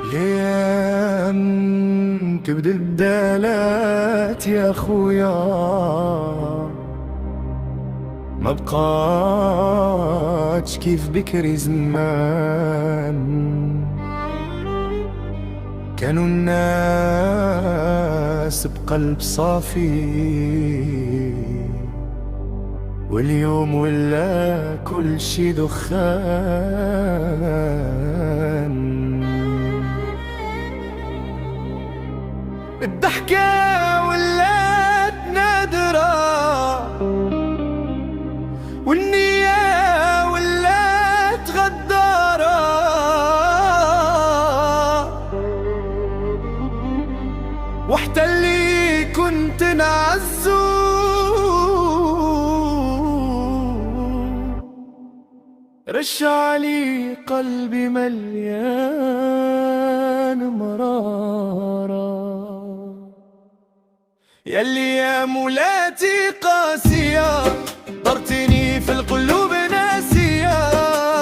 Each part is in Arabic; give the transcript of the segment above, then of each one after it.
الايام تبدل بدالات يا خويا، ما بقاتش كيف بكري زمان. كانوا الناس بقلب صافي، واليوم ولا كل شي دخان. الضحكة ولات نادرة، والنية ولات غدارة، وحتى اللي كنت نعزو رش علي قلبي مليان مرارة. ياللي يا مولاتي قاسية ضرتني في القلوب ناسية،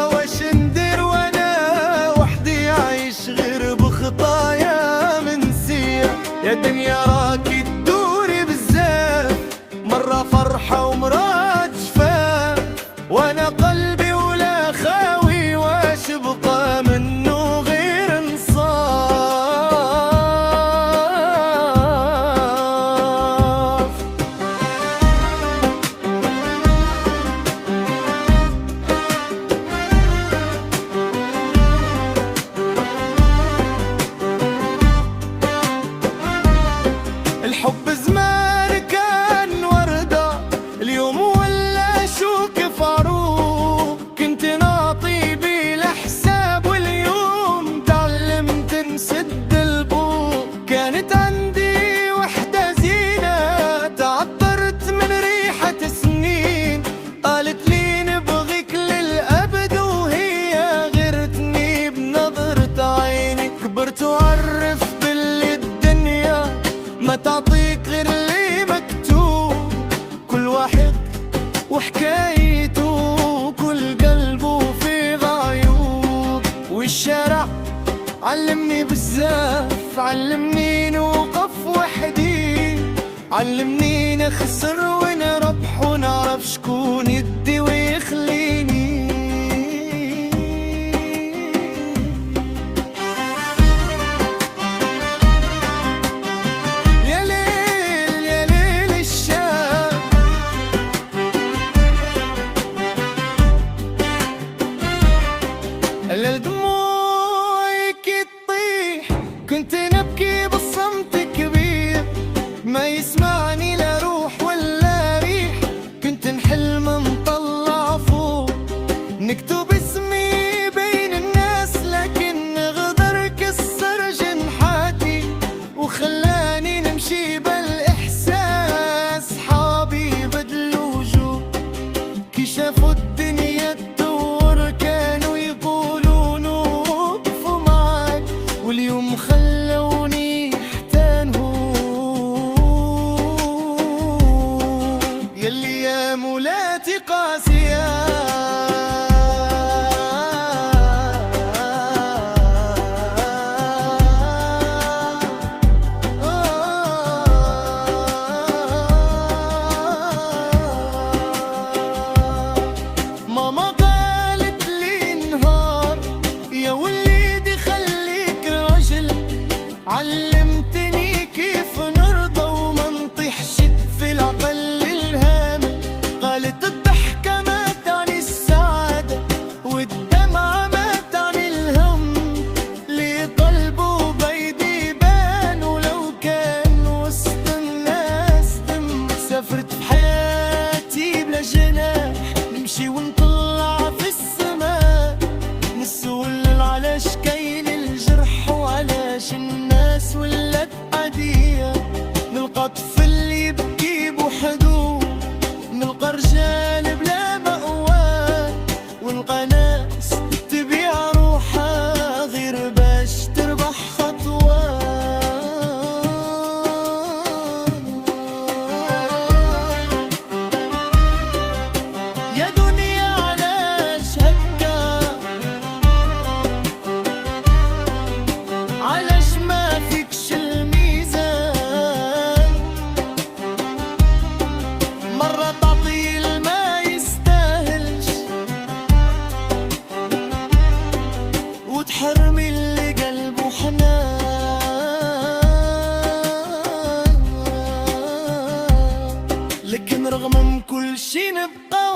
واش ندير وانا وحدي عايش غير بخطايا منسية. يا دنيا راكي تدوري بزاف، مرة فرحة ومرة جفاف، وانا قلبي ولا خاوي واش بقى منه غير انصاف. الحب زمان كان وردة، اليوم ولا شوك في عروق. كنت نعطي بلا حساب، واليوم تعلمت نسد البوق. كانت عندي وحدة زينة، تعطرت من ريحة سنين. قالت لي نبغيك للأبد، وهي غيرتني بنظرة عيني. كبرت وعرفت باللي الدنيا ما تعطيك غير اللي مكتوب. كل واحد وحكايته، كل قلبه في عيوب. والشارع علمني بزاف، علمني نوقف وحدي، علمني نخسر ونربح، ونعرف شكون يدي ويخليني. دموعك تطيح، كنت نبكي بالصمت كبير، ما يسمعني لا روح ولا ريح. كنت نحلم نطلع فوق، نكتب اسمي بين الناس، لكن غدر كسر جنحاتي، وخلاني نمشي بالإحساس. حابي بدلوا وجوه، كي شافوا الدنيا تدور، كانوا يقولوا نوقف معاك، واليوم خلوني احتانهو. ياللي يا مولاتي قاسية، ماما قالت لي نهار يا وليدي خليك راجل. علمتني كيف نرضى وما نطيحش في العقل الهامل. قالت الضحكة ما تعني ماشي نبقى